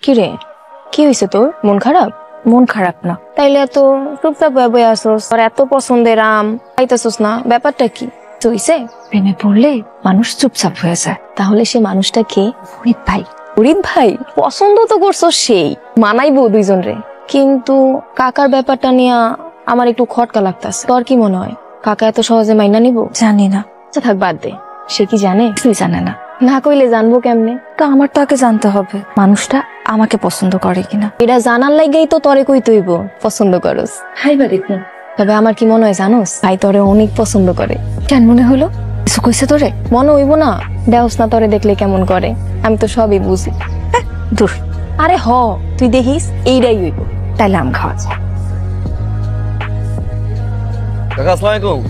কিরে, কি হয়েছে তোর? মন খারাপ? মন খারাপ না। তাইলে এত চুপচাপ বয়ে আসোস, আর এত পছন্দের আম খাইতেছোস না, ব্যাপারটা কি? হইছে প্রেমে পড়লে মানুষ চুপচাপ হয়ে যায়। তাহলে সে মানুষটা কে? ফরিদ ভাই। ফরিদ ভাই পছন্দ তো করছো, সেই মানাইবো দুইজন রে, কিন্তু কাকার ব্যাপারটা নিয়ে আমার একটু খটকা লাগতাছে। তোর কি মনে হয় কাকা এত সহজে মাইনা নিব? জানি না। আচ্ছা থাক, বাদ দে। সে কি জানে? কিছুই জানে না। না কইলে জানবো কেমনে? তো আমার তো আগে জানতে হবে মানুষটা আমাকে পছন্দ করে কিনা। এটা জানার লাগেই তো তরে কই তৈব পছন্দ করস। হাই বাড়িতে। তবে আমার কি মনে হয় জানোস, ভাই তরে অনেক পছন্দ করে। কেন মনে হলো? কিছু কইছে তোরে? মনে হইব না? দেওস না তরে দেখলে কেমন করে, আমি তো সবই বুঝি। দূর। আরে হ, তুই দেখিস এইটাই হইব। তাইলে আম খাওয়া যায়। কাকা আসসালামু আলাইকুম।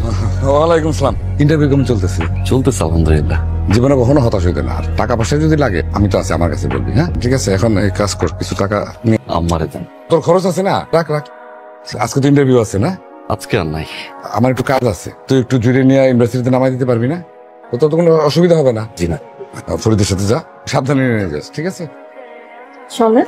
ওয়ালাইকুম আসসালাম। ইন্টারভিউ কেমন চলতেছে? চলতেছে আলহামদুলিল্লাহ। জীবনে কখনো হতাশ হইতে না। আর টাকা পয়সা যদি লাগে আমি তো আছি, আমার কাছে বলবি। হ্যাঁ ঠিক আছে, এখন এই কাজ কর, কিছু টাকা নিয়ে। আমারে দেন। তোর খরচ আছে না, রাখ রাখ। আজকে তো ইন্টারভিউ আছে না? আজকে আর নাই। আমার একটু কাজ আছে, তুই একটু জুড়ে নিয়ে ইউনিভার্সিটিতে নামাই দিতে পারবি না? তো কোনো অসুবিধা হবে না? জি না। ফরিদের সাথে যা, সাবধানে নিয়ে যাস, ঠিক আছে? চলে।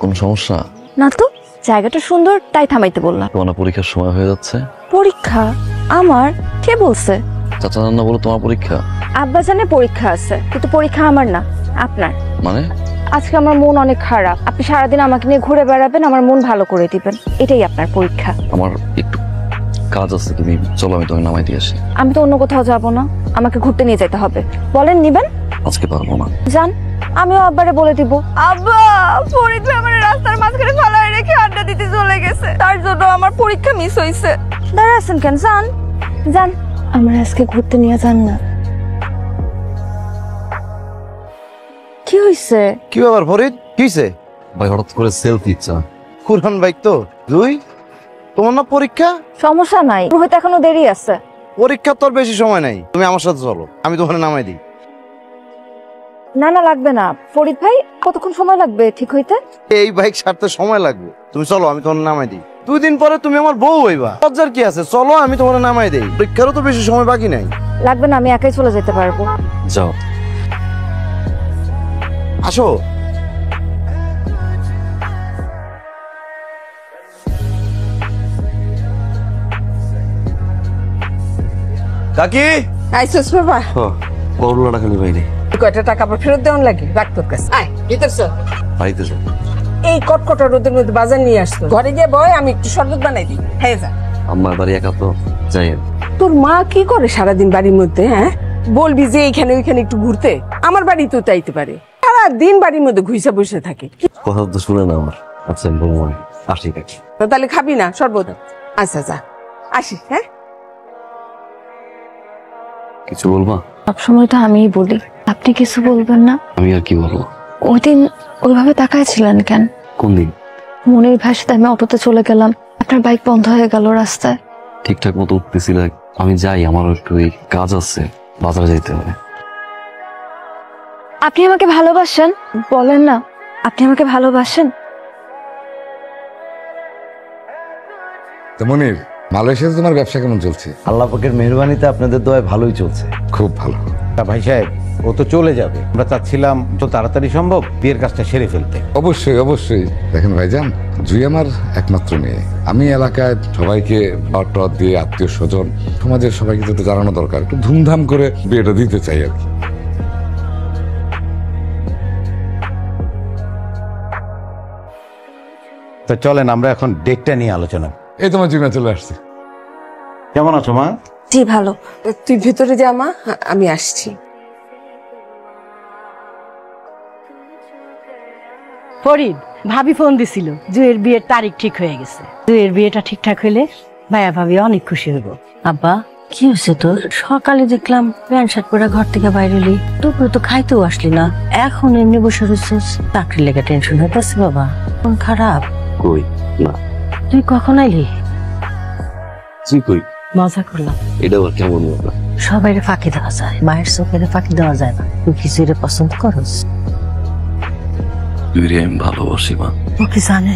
কোন সমস্যা? না তো, জায়গাটা সুন্দর তাই থামাইতে বললাম। তোমার পরীক্ষার সময় হয়ে যাচ্ছে। পরীক্ষা? আমার? কে বলছে? চাচা রান্না বলো তোমার পরীক্ষা। আব্বা জানে পরীক্ষা আছে, কিন্তু পরীক্ষা আমার না, আপনার। মানে? আজকে আমার মন অনেক খারাপ, আপনি সারাদিন আমাকে নিয়ে ঘুরে বেড়াবেন, আমার মন ভালো করে দিবেন, এটাই আপনার পরীক্ষা। আমার একটু কাজ আছে, তুমি চলো আমি তোমাকে নামাই দিয়ে আসি। আমি তো অন্য কোথাও যাব না, আমাকে ঘুরতে নিয়ে যেতে হবে। বলেন নিবেন? আজকে পারবো না। যান, আমিও আব্বারে বলে দিব। আব্বা, ফরিদ ভাই আমার রাস্তার মাঝখানে ফালায় রেখে আড্ডা দিতে চলে গেছে, তার জন্য আমার পরীক্ষা মিস হইছে। দাঁড়া আছেন কেন? যান যান, আমার আজকে ঘুরতে নিয়ে যান না। কি হইছে? কি ব্যাপার ফরিদ, কি হইছে? ভাই হঠাৎ করে সেলফি ইচ্ছা। কুরআন বাইক তো দুই, তোমার না পরীক্ষা? সমস্যা নাই, হয়তো এখনো দেরি আছে। পরীক্ষা তোর বেশি সময় নাই, তুমি আমার সাথে চলো, আমি তোমাকে নামাই দিই। না না, লাগবে না। ফরিদ ভাই কতক্ষণ সময় লাগবে ঠিক হইতে? এই বাইক ছাড়তে সময় লাগবে, তুমি চলো আমি তোমাকে নামাই দিই। 2 দিন পরে তুমি আমার বউ হইবা, লজ্জার কি আছে? চলো আমি তোমাকে নামাই দিই, পরীক্ষারও তো বেশি সময় বাকি নাই। লাগবে না, আমি একাই চলে যেতে পারবো। যাও। আসো। কাকি আইসোস বাবা, করলাটা খালি বাইরে। কয়টা টাকা আবার ফেরত দেওয়ান লাগে? রাখ তোর কাছে। আয় ভিতর চল। বাড়িতে যাও। এই কটকটা রোদের মধ্যে বাজার নিয়ে আসতো, ঘরে গিয়ে বয়, আমি একটু শরবত বানাই দিই, হ্যাঁ যা। আমার বাড়ি একা তো, যাই। তোর মা কি করে সারাদিন বাড়ির মধ্যে? হ্যাঁ বলবি যে এইখানে ওইখানে একটু ঘুরতে, আমার বাড়ি তো চাইতে পারে, সারাদিন বাড়ির মধ্যে ঘুইসা বসে থাকে। কথা তো শুনে না আমার। আচ্ছা বলবো, আসি কাকি। তো তাহলে খাবি না শরবত? আচ্ছা যা, আসি। হ্যাঁ কিছু বলবা? সবসময় তো আমিই বলি, আপনি কিছু বলবেন না? আমি আর কি বলবো? ওই দিন ওইভাবে তাকাইছিলেন কেন? কোন দিন? মনির ভাইয়ের সাথে আমি অটোতে চলে গেলাম, আপনার বাইক বন্ধ হয়ে গেল রাস্তায়। ঠিকঠাক মতো উঠতেছি না, আমি যাই, আমারও একটু কাজ আছে, বাজারে যাইতে হবে। আপনি আমাকে ভালোবাসেন? বলেন না, আপনি আমাকে ভালোবাসেন? তো মনির, মালয়েশিয়াতে তোমার ব্যবসা কেমন চলছে? আল্লাহ পাকের মেহরবানিতে আপনাদের দোয়ায় ভালোই চলছে। খুব ভালো। ভাই সাহেব, ও তো চলে যাবে, আমরা চাচ্ছিলাম তো তাড়াতাড়ি সম্ভব বিয়ের কাজটা সেরে ফেলতে। অবশ্যই অবশ্যই। দেখেন ভাইজান, জুই আমার একমাত্র মেয়ে। আমি এলাকায় সবাইকে টট দিয়ে, আত্মীয় স্বজন, সমাজের সবাইকে তো জানানো দরকার, একটু ধুমধাম করে বিয়েটা দিতে চাই আর কি। তো চলেন আমরা এখন ডেটটা নিয়ে আলোচনা। এই তোমার জিমে চলে আসছে। কেমন আছো মা? জি ভালো। তুই ভেতরে যা মা, আমি আসছি। ফরিদ, ভাবি ফোন দিছিল, জুয়ের বিয়ের তারিখ ঠিক হয়ে গেছে। জুয়ের বিয়েটা ঠিকঠাক হইলে ভাইয়া ভাবি অনেক খুশি হইব। আব্বা, কি হয়েছে তোর? সকালে দেখলাম প্যান্ট শার্ট পরে ঘর থেকে বাইরে এলি, দুপুরে তো খাইতেও আসলি না, এখন এমনি বসে রয়েছিস। চাকরির লেগে টেনশন হইতেছে বাবা? কোন খারাপ? কই না। তুই কখন আইলি? তুই কই? মজা করলাম। এটা আবার কেমন ব্যাপার? সবাইরে ফাঁকি দেওয়া যায়, মায়ের চোখের ফাঁকি দেওয়া যায় না। তুই কিছুরে পছন্দ করস? তুই রে আমি ভালোবাসি মা। ও কি জানে?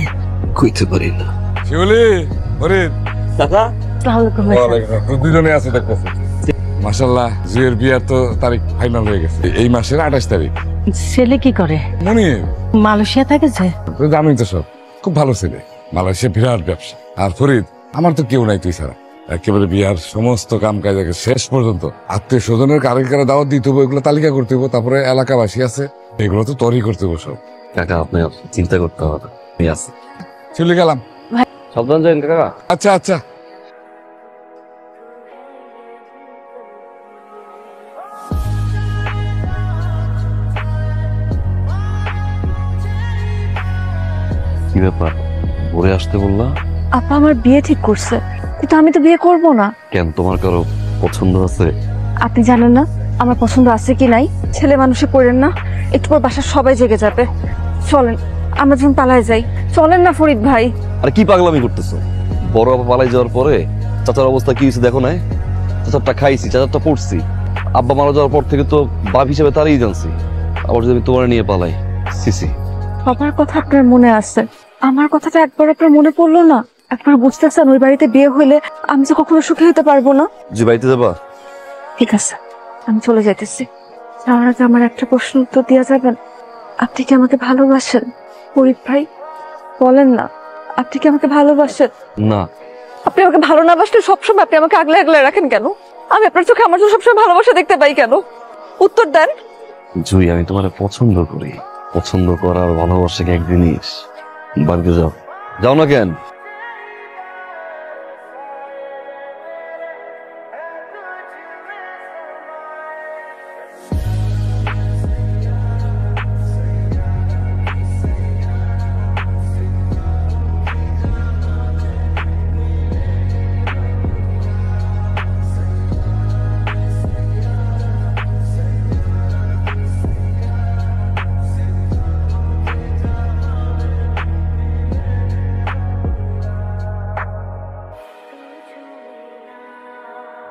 কইতে পারি না। শিউলি, ফরিদ, কাকা আসসালামু আলাইকুম। দুজনে আছে দেখতেছি। মাশাল্লাহ জুয়ের বিয়ার তো তারিখ ফাইনাল হয়ে গেছে এই মাসের 28 তারিখ। ছেলে কি করে? মনির মালয়েশিয়া থাকেছে? জানি তো সব, খুব ভালো ছেলে, মালয়েশিয়া বিরাট ব্যবসা। আর ফরিদ আমার তো কেউ নাই তুই ছাড়া, একেবারে বিয়ার সমস্ত কাম কাজ শেষ পর্যন্ত আত্মীয় স্বজনের কারে কারে দাওয়াত দিতে হবে, এগুলো তালিকা করতে হবে, তারপরে এলাকাবাসী আছে এগুলো তো তৈরি করতে হবে সব। কাকা আপনি চিন্তা করতে হবে না, আমি আছি। চলে গেলাম, সাবধান যান কাকা। আচ্ছা আচ্ছা। কি ব্যাপার, ঘুরে আসতে বললা? আপা আমার বিয়ে ঠিক করছে, কিন্তু আমি তো বিয়ে করব না। কেন, তোমার কারো পছন্দ আছে? আপনি জানেন না আমার পছন্দ আছে কি নাই? ছেলে মানুষে করেন না, একটু পর বাসার সবাই জেগে যাবে। চলেন আমরা যখন পালায় যাই। চলেন না ফরিদ ভাই। আর কি পাগলামি করতেছো? বড় আপা পালাই যাওয়ার পরে চাচার অবস্থা কি হয়েছে দেখো নাই? চাচারটা খাইছি, চাচারটা পড়ছি, আব্বা মারা যাওয়ার পর থেকে তো বাপ হিসেবে তারই জানছি, আবার যদি আমি তোমার নিয়ে পালাই। সিসি সবার কথা আপনার মনে আছে, আমার কথাটা একবার আপনার মনে পড়লো না? একবার বুঝতেছেন ওই বাড়িতে বিয়ে হইলে আমি তো কখনো সুখী হতে পারবো না। যে বাড়িতে যাবা? ঠিক আছে আমি চলে যাইতেছি। যাওয়ার আগে আমার একটা প্রশ্ন উত্তর দেওয়া যাবেন? আপনি কি আমাকে ভালোবাসেন ফরিদ ভাই? বলেন না, আপনি কি আমাকে ভালোবাসেন? না। আপনি আমাকে ভালো না বাসলে সবসময় আপনি আমাকে আগলে আগলে রাখেন কেন? আমি আপনার চোখে আমার চোখে সবসময় ভালোবাসা দেখতে পাই কেন? উত্তর দেন। জুই আমি তোমার পছন্দ করি, পছন্দ করার ভালোবাসা কি এক জিনিস? বাড়িতে যাও। যাও না কেন?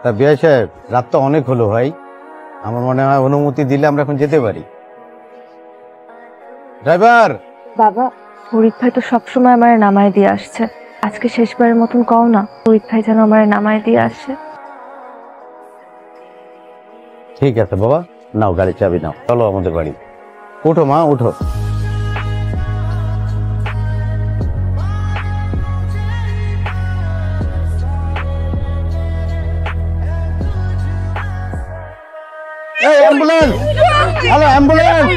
তা বিআই সাহেব, রাত তো অনেক হলো ভাই, আমার মনে হয় অনুমতি দিলে আমরা এখন যেতে পারি। ড্রাইভার! বাবা, ফরিদ ভাই তো সবসময় আমার নামায় দিয়ে আসছে, আজকে শেষবারের মতন কও না ফরিদ ভাই যেন আমার নামায় দিয়ে আসে। ঠিক আছে বাবা, নাও গাড়ির চাবি নাও, চলো আমাদের বাড়ি। উঠো মা, উঠো। এই অ্যাম্বুলেন্স! Hello ambulance!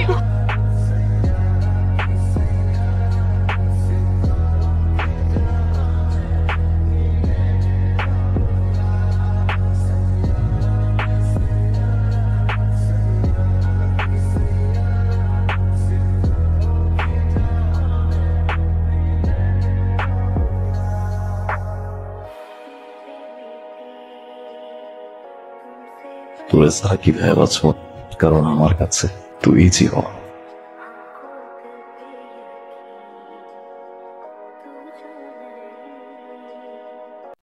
তোরে সাকিব ভাই বাঁচব, কারণ আমার কাছে তুই জীবন।